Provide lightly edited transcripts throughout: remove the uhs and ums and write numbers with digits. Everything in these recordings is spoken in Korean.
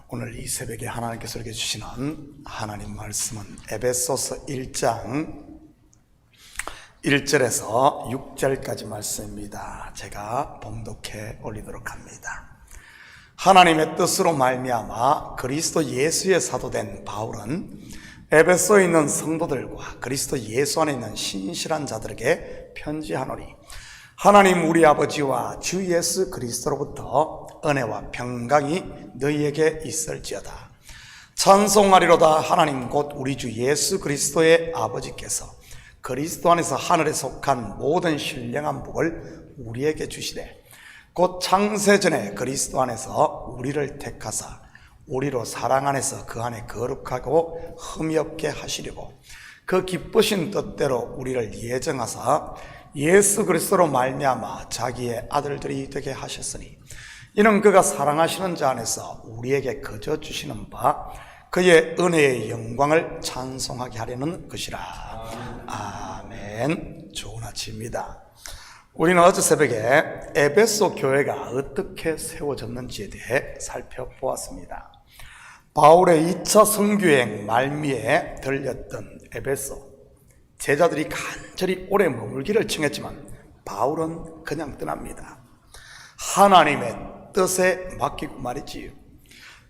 오늘 이 새벽에 하나님께서 이렇게 주시는 하나님 말씀은 에베소서 1장 1절에서 6절까지 말씀입니다. 제가 봉독해 올리도록 합니다. 하나님의 뜻으로 말미암아 그리스도 예수의 사도된 바울은 에베소에 있는 성도들과 그리스도 예수 안에 있는 신실한 자들에게 편지하노니, 하나님 우리 아버지와 주 예수 그리스도로부터 은혜와 평강이 너희에게 있을지어다. 찬송하리로다. 하나님 곧 우리 주 예수 그리스도의 아버지께서 그리스도 안에서 하늘에 속한 모든 신령한 복을 우리에게 주시되, 곧 창세전에 그리스도 안에서 우리를 택하사 우리로 사랑 안에서 그 안에 거룩하고 흠이 없게 하시려고 그 기쁘신 뜻대로 우리를 예정하사 예수 그리스도로 말미암아 자기의 아들들이 되게 하셨으니, 이는 그가 사랑하시는 자 안에서 우리에게 거저 주시는 바 그의 은혜의 영광을 찬송하게 하려는 것이라. 아멘. 좋은 아침입니다. 우리는 어제 새벽에 에베소 교회가 어떻게 세워졌는지에 대해 살펴보았습니다. 바울의 2차 선교여행 말미에 들렸던 에베소, 제자들이 간절히 오래 머물기를 청했지만 바울은 그냥 떠납니다. 하나님의 뜻에 맡기고 말이지요.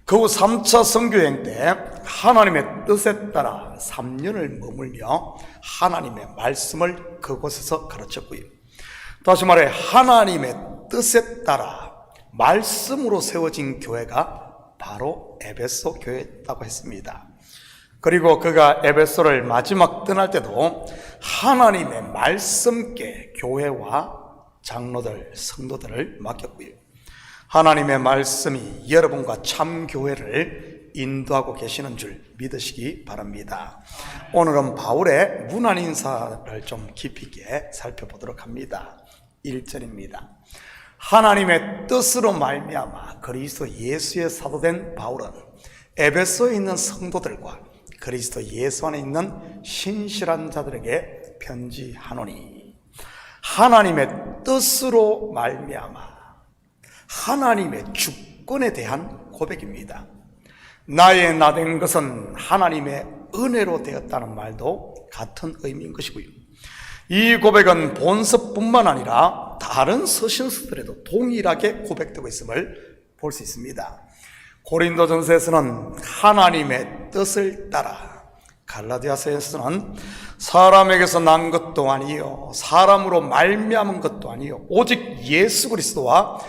그 후 3차 선교여행 때 하나님의 뜻에 따라 3년을 머물며 하나님의 말씀을 그곳에서 가르쳤고요. 다시 말해 하나님의 뜻에 따라 말씀으로 세워진 교회가 바로 에베소 교회였다고 했습니다. 그리고 그가 에베소를 마지막 떠날 때도 하나님의 말씀께 교회와 장로들, 성도들을 맡겼고요. 하나님의 말씀이 여러분과 참 교회를 인도하고 계시는 줄 믿으시기 바랍니다. 오늘은 바울의 문안 인사를 좀 깊이 있게 살펴보도록 합니다. 1절입니다. 하나님의 뜻으로 말미암아 그리스도 예수의 사도된 바울은 에베소에 있는 성도들과 그리스도 예수 안에 있는 신실한 자들에게 편지하노니, 하나님의 뜻으로 말미암아 하나님의 주권에 대한 고백입니다. 나의 나된 것은 하나님의 은혜로 되었다는 말도 같은 의미인 것이고요. 이 고백은 본서뿐만 아니라 다른 서신서들에도 동일하게 고백되고 있음을 볼 수 있습니다. 고린도전서에서는 하나님의 뜻을 따라, 갈라디아서에서는 사람에게서 난 것도 아니요 사람으로 말미암은 것도 아니요 오직 예수 그리스도와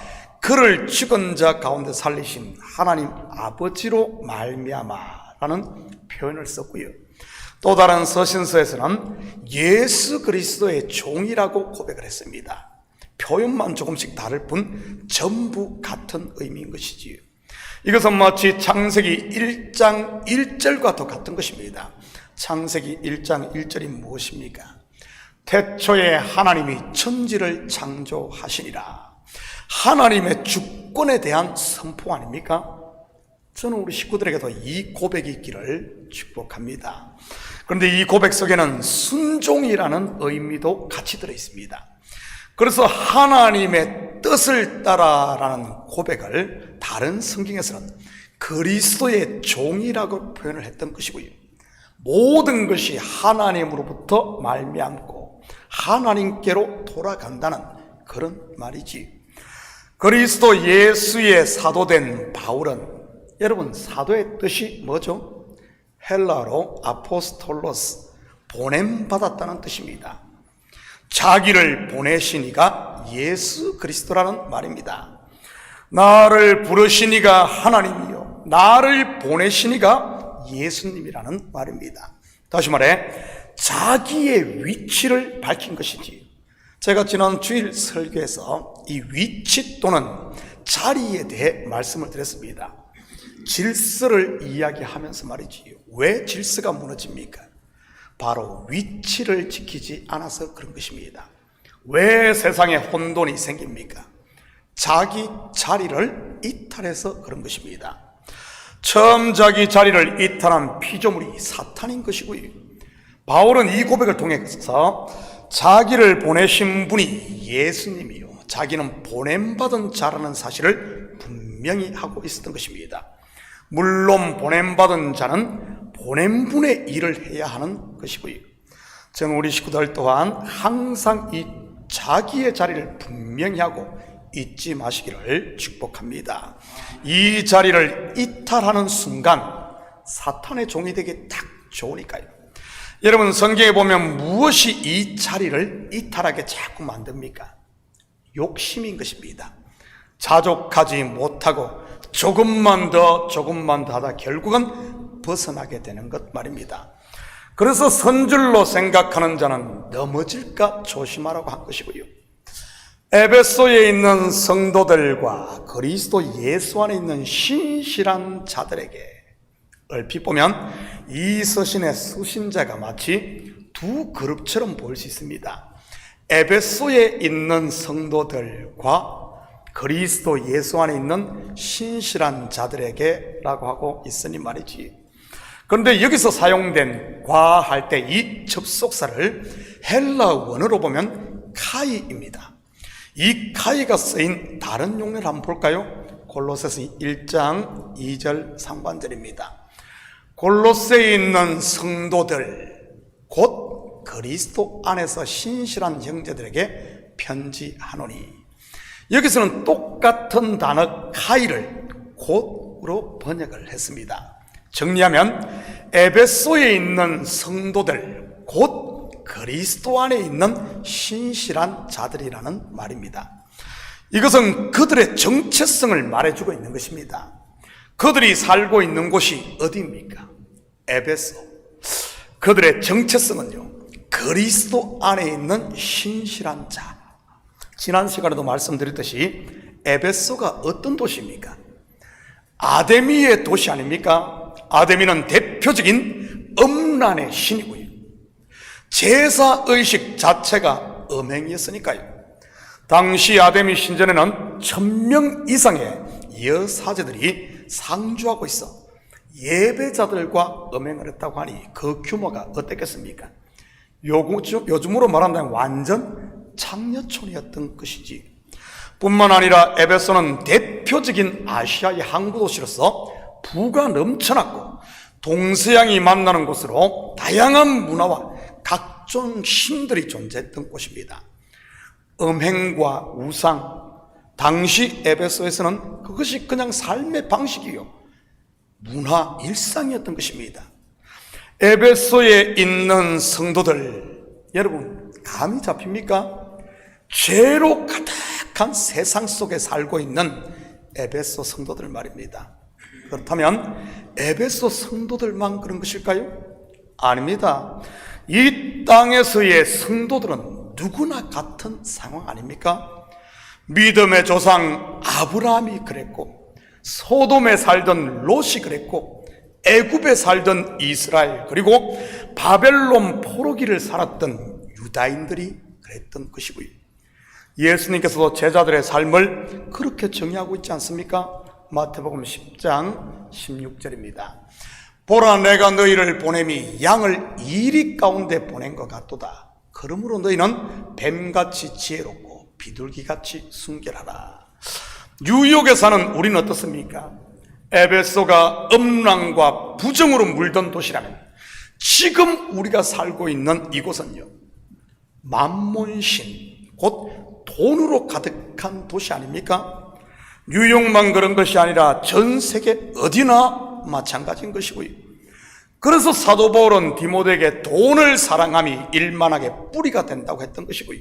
그를 죽은 자 가운데 살리신 하나님 아버지로 말미암아라는 표현을 썼고요. 또 다른 서신서에서는 예수 그리스도의 종이라고 고백을 했습니다. 표현만 조금씩 다를 뿐 전부 같은 의미인 것이지요. 이것은 마치 창세기 1장 1절과 같은 것입니다. 창세기 1장 1절이 무엇입니까? 태초에 하나님이 천지를 창조하시니라. 하나님의 주권에 대한 선포 아닙니까? 저는 우리 식구들에게도 이 고백이 있기를 축복합니다. 그런데 이 고백 속에는 순종이라는 의미도 같이 들어있습니다. 그래서 하나님의 뜻을 따라라는 고백을 다른 성경에서는 그리스도의 종이라고 표현을 했던 것이고요. 모든 것이 하나님으로부터 말미암고 하나님께로 돌아간다는 그런 말이지. 그리스도 예수의 사도된 바울은, 여러분 사도의 뜻이 뭐죠? 헬라어로 아포스톨로스, 보냄받았다는 뜻입니다. 자기를 보내신 이가 예수 그리스도라는 말입니다. 나를 부르신 이가 하나님이요 나를 보내신 이가 예수님이라는 말입니다. 다시 말해 자기의 위치를 밝힌 것이지. 제가 지난 주일 설교에서 이 위치 또는 자리에 대해 말씀을 드렸습니다. 질서를 이야기하면서 말이지, 왜 질서가 무너집니까? 바로 위치를 지키지 않아서 그런 것입니다. 왜 세상에 혼돈이 생깁니까? 자기 자리를 이탈해서 그런 것입니다. 처음 자기 자리를 이탈한 피조물이 사탄인 것이고요. 바울은 이 고백을 통해서 자기를 보내신 분이 예수님이요 자기는 보냄받은 자라는 사실을 분명히 하고 있었던 것입니다. 물론 보냄받은 자는 보낸 분의 일을 해야 하는 것이고요. 저는 우리 식구들 또한 항상 이 자기의 자리를 분명히 하고 잊지 마시기를 축복합니다. 이 자리를 이탈하는 순간 사탄의 종이 되기 딱 좋으니까요. 여러분, 성경에 보면 무엇이 이 자리를 이탈하게 자꾸 만듭니까? 욕심인 것입니다. 자족하지 못하고 조금만 더 하다 결국은 벗어나게 되는 것 말입니다. 그래서 선줄로 생각하는 자는 넘어질까 조심하라고 한 것이고요. 에베소에 있는 성도들과 그리스도 예수 안에 있는 신실한 자들에게 얼핏 보면 이 서신의 수신자가 마치 두 그룹처럼 보일 수 있습니다. 에베소에 있는 성도들과 그리스도 예수 안에 있는 신실한 자들에게 라고 하고 있으니 말이지. 그런데 여기서 사용된 과 할 때 이 접속사를 헬라 원어로 보면 카이입니다. 이 카이가 쓰인 다른 용례를 한번 볼까요? 골로새서 1장 2절 상반절입니다. 골로새에 있는 성도들 곧 그리스도 안에서 신실한 형제들에게 편지하노니, 여기서는 똑같은 단어 카이를 곧으로 번역을 했습니다. 정리하면 에베소에 있는 성도들 곧 그리스도 안에 있는 신실한 자들이라는 말입니다. 이것은 그들의 정체성을 말해주고 있는 것입니다. 그들이 살고 있는 곳이 어디입니까? 에베소. 그들의 정체성은요, 그리스도 안에 있는 신실한 자. 지난 시간에도 말씀드렸듯이 에베소가 어떤 도시입니까? 아데미의 도시 아닙니까? 아데미는 대표적인 음란의 신이고요. 제사의식 자체가 음행이었으니까요. 당시 아데미 신전에는 1000명 이상의 여사제들이 상주하고 있어 예배자들과 음행을 했다고 하니 그 규모가 어땠겠습니까? 요즘으로 말한다면 완전 창녀촌이었던 것이지. 뿐만 아니라 에베소는 대표적인 아시아의 항구 도시로서 부가 넘쳐났고 동서양이 만나는 곳으로 다양한 문화와 각종 신들이 존재했던 곳입니다. 음행과 우상, 당시 에베소에서는 그것이 그냥 삶의 방식이요, 문화, 일상이었던 것입니다. 에베소에 있는 성도들, 여러분 감이 잡힙니까? 죄로 가득한 세상 속에 살고 있는 에베소 성도들 말입니다. 그렇다면 에베소 성도들만 그런 것일까요? 아닙니다. 이 땅에서의 성도들은 누구나 같은 상황 아닙니까? 믿음의 조상 아브라함이 그랬고, 소돔에 살던 롯이 그랬고, 애굽에 살던 이스라엘, 그리고 바벨론 포로기를 살았던 유다인들이 그랬던 것이고요. 예수님께서도 제자들의 삶을 그렇게 정의하고 있지 않습니까? 마태복음 10장 16절입니다. 보라, 내가 너희를 보냄이 양을 이리 가운데 보낸 것 같도다. 그러므로 너희는 뱀같이 지혜롭고 비둘기같이 순결하라. 뉴욕에 사는 우리는 어떻습니까? 에베소가 음란과 부정으로 물든 도시라면 지금 우리가 살고 있는 이곳은요, 만몬신, 곧 돈으로 가득한 도시 아닙니까? 뉴욕만 그런 것이 아니라 전 세계 어디나 마찬가지인 것이고요. 그래서 사도 바울은 디모데에게 돈을 사랑함이 일만하게 뿌리가 된다고 했던 것이고요.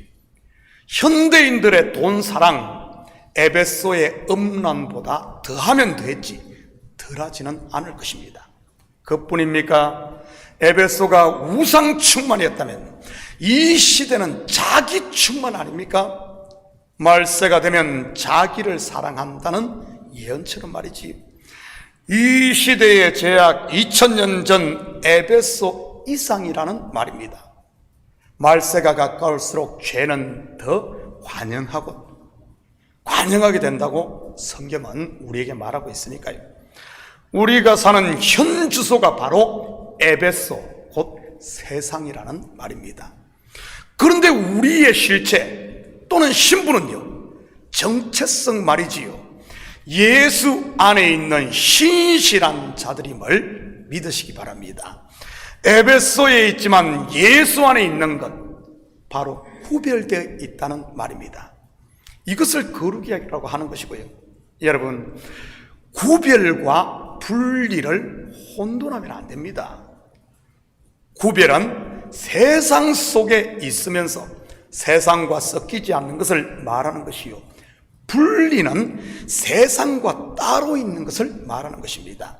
현대인들의 돈 사랑, 에베소의 음란보다 더하면 더했지 덜하지는 않을 것입니다. 그뿐입니까? 에베소가 우상 충만이었다면 이 시대는 자기 충만 아닙니까? 말세가 되면 자기를 사랑한다는 예언처럼 말이지. 이 시대의 제약 2000년 전 에베소 이상이라는 말입니다. 말세가 가까울수록 죄는 더 관영하게 된다고 성경은 우리에게 말하고 있으니까요. 우리가 사는 현 주소가 바로 에베소, 곧 세상이라는 말입니다. 그런데 우리의 실체 또는 신분은요, 정체성 말이지요, 예수 안에 있는 신실한 자들임을 믿으시기 바랍니다. 에베소에 있지만 예수 안에 있는 것, 바로 구별되어 있다는 말입니다. 이것을 거룩이라고 하는 것이고요. 여러분, 구별과 분리를 혼돈하면 안 됩니다. 구별은 세상 속에 있으면서 세상과 섞이지 않는 것을 말하는 것이요, 분리는 세상과 따로 있는 것을 말하는 것입니다.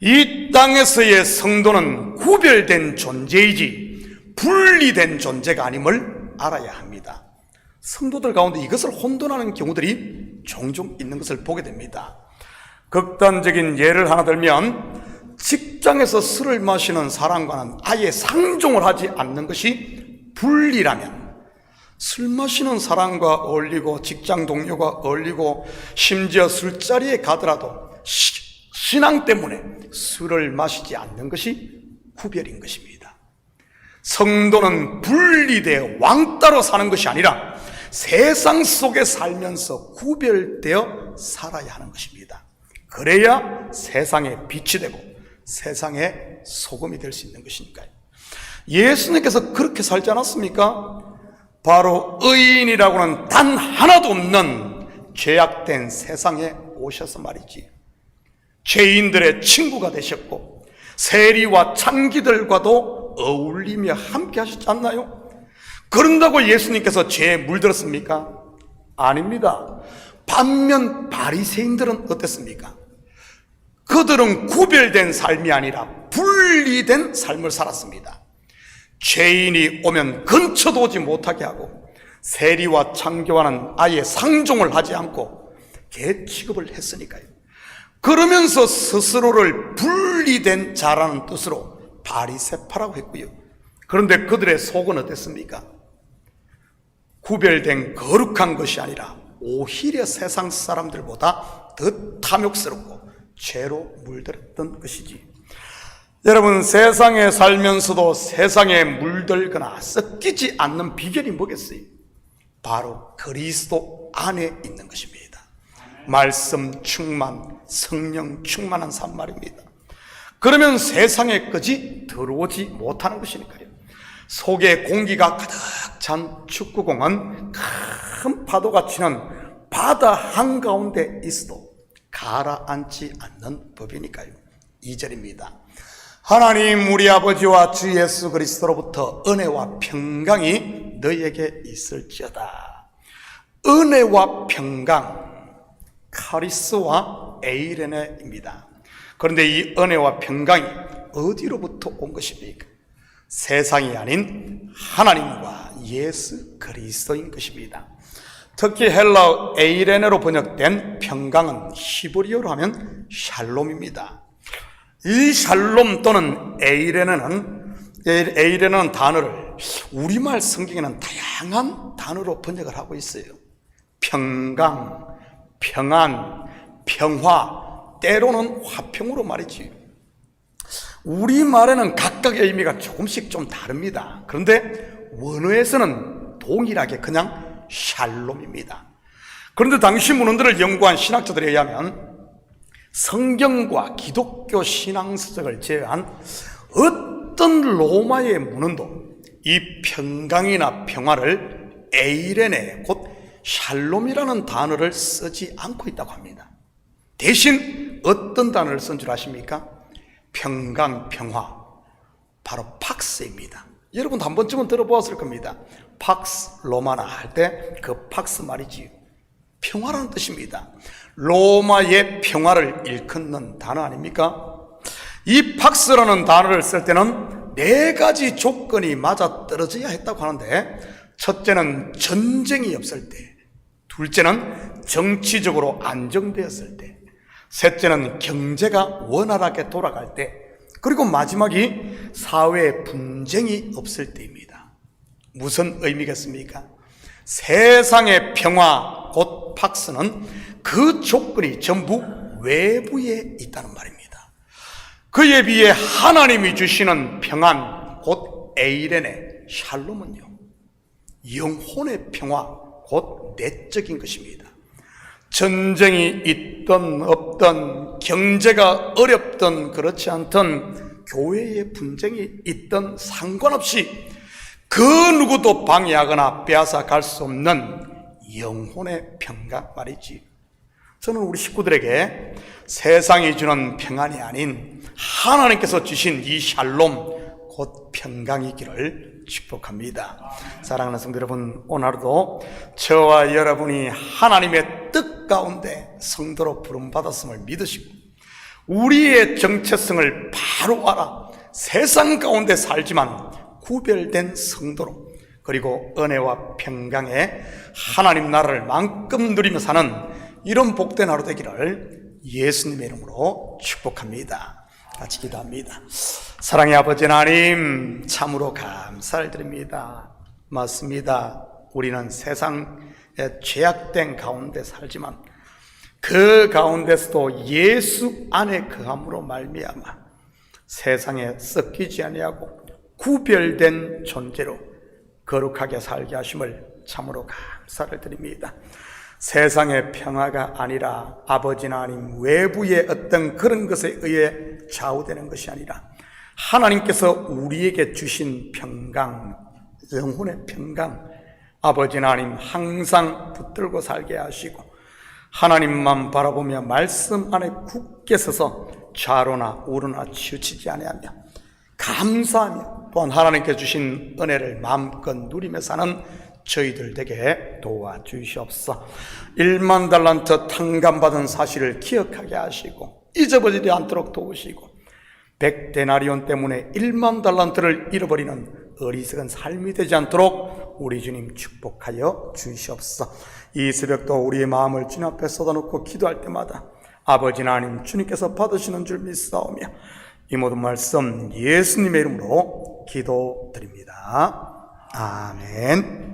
이 땅에서의 성도는 구별된 존재이지 분리된 존재가 아님을 알아야 합니다. 성도들 가운데 이것을 혼돈하는 경우들이 종종 있는 것을 보게 됩니다. 극단적인 예를 하나 들면, 직장에서 술을 마시는 사람과는 아예 상종을 하지 않는 것이 분리라면, 술 마시는 사람과 어울리고 직장 동료가 어울리고 심지어 술자리에 가더라도 신앙 때문에 술을 마시지 않는 것이 구별인 것입니다. 성도는 분리되어 왕따로 사는 것이 아니라 세상 속에 살면서 구별되어 살아야 하는 것입니다. 그래야 세상에 빛이 되고 세상에 소금이 될 수 있는 것이니까요. 예수님께서 그렇게 살지 않았습니까? 바로 의인이라고는 단 하나도 없는 죄악된 세상에 오셔서 말이지, 죄인들의 친구가 되셨고 세리와 창기들과도 어울리며 함께 하셨지 않나요? 그런다고 예수님께서 죄에 물들었습니까? 아닙니다. 반면 바리새인들은 어땠습니까? 그들은 구별된 삶이 아니라 분리된 삶을 살았습니다. 죄인이 오면 근처도 오지 못하게 하고 세리와 창교와는 아예 상종을 하지 않고 개 취급을 했으니까요. 그러면서 스스로를 분리된 자라는 뜻으로 바리새파라고 했고요. 그런데 그들의 속은 어땠습니까? 구별된 거룩한 것이 아니라 오히려 세상 사람들보다 더 탐욕스럽고 죄로 물들었던 것이지. 여러분, 세상에 살면서도 세상에 물들거나 섞이지 않는 비결이 뭐겠어요? 바로 그리스도 안에 있는 것입니다. 말씀 충만, 성령 충만한 삶 말입니다. 그러면 세상에까지 들어오지 못하는 것이니까요. 속에 공기가 가득 찬 축구공은 큰 파도가 치는 바다 한가운데 있어도 가라앉지 않는 법이니까요. 2절입니다. 하나님 우리 아버지와 주 예수 그리스도로부터 은혜와 평강이 너희에게 있을지어다. 은혜와 평강, 카리스와 에이레네입니다. 그런데 이 은혜와 평강이 어디로부터 온 것입니까? 세상이 아닌 하나님과 예수 그리스도인 것입니다. 특히 헬라어 에이레네로 번역된 평강은 히브리어로 하면 샬롬입니다. 이 샬롬 또는 에이레네는 단어를 우리말 성경에는 다양한 단어로 번역을 하고 있어요. 평강, 평안, 평화, 때로는 화평으로 말이지. 우리말에는 각각의 의미가 조금씩 좀 다릅니다. 그런데 원어에서는 동일하게 그냥 샬롬입니다. 그런데 당시 문헌들을 연구한 신학자들에 의하면 성경과 기독교 신앙서적을 제외한 어떤 로마의 문헌도 이 평강이나 평화를 에이레네, 곧 샬롬이라는 단어를 쓰지 않고 있다고 합니다. 대신 어떤 단어를 쓴 줄 아십니까? 평강, 평화, 바로 팍스입니다. 여러분도 한 번쯤은 들어보았을 겁니다. 팍스 로마나 할 때 그 팍스 말이지요. 평화라는 뜻입니다. 로마의 평화를 일컫는 단어 아닙니까? 이 팍스라는 단어를 쓸 때는 4가지 조건이 맞아떨어져야 했다고 하는데, 첫째는 전쟁이 없을 때, 둘째는 정치적으로 안정되었을 때, 셋째는 경제가 원활하게 돌아갈 때, 그리고 마지막이 사회에 분쟁이 없을 때입니다. 무슨 의미겠습니까? 세상의 평화, 곧 팍스는 그 조건이 전부 외부에 있다는 말입니다. 그에 비해 하나님이 주시는 평안, 곧 에이레네, 샬롬은요, 영혼의 평화, 곧 내적인 것입니다. 전쟁이 있든 없든, 경제가 어렵든 그렇지 않든, 교회에 분쟁이 있든 상관없이 그 누구도 방해하거나 빼앗아 갈 수 없는 영혼의 평강 말이지. 저는 우리 식구들에게 세상이 주는 평안이 아닌 하나님께서 주신 이 샬롬, 곧 평강이기를 축복합니다. 사랑하는 성도 여러분, 오늘 하루도 저와 여러분이 하나님의 뜻 가운데 성도로 부름받았음을 믿으시고 우리의 정체성을 바로 알아 세상 가운데 살지만 구별된 성도로, 그리고 은혜와 평강의 하나님 나라를 만큼 누리며 사는 이런 복된 하루 되기를 예수님의 이름으로 축복합니다. 같이 기도합니다. 사랑의 아버지 하나님, 참으로 감사를 드립니다. 맞습니다. 우리는 세상의 죄악된 가운데 살지만 그 가운데서도 예수 안에 거함으로 말미암아 세상에 섞이지 아니하고 구별된 존재로 거룩하게 살게 하심을 참으로 감사를 드립니다. 세상의 평화가 아니라 아버지 하나님 외부의 어떤 그런 것에 의해 좌우되는 것이 아니라 하나님께서 우리에게 주신 평강, 영혼의 평강, 아버지 하나님 항상 붙들고 살게 하시고 하나님만 바라보며 말씀 안에 굳게 서서 좌로나 우로나 치우치지 아니하며 감사하며 또한 하나님께 주신 은혜를 마음껏 누리며 사는 저희들 되게 도와주시옵소서. 1만 달란트 탕감받은 사실을 기억하게 하시고 잊어버리지 않도록 도우시고 100데나리온 때문에 1만 달란트를 잃어버리는 어리석은 삶이 되지 않도록 우리 주님 축복하여 주시옵소서. 이 새벽도 우리의 마음을 주님 앞에 쏟아놓고 기도할 때마다 아버지 하나님 주님께서 받으시는 줄 믿사오며 이 모든 말씀 예수님의 이름으로 기도드립니다. 아멘.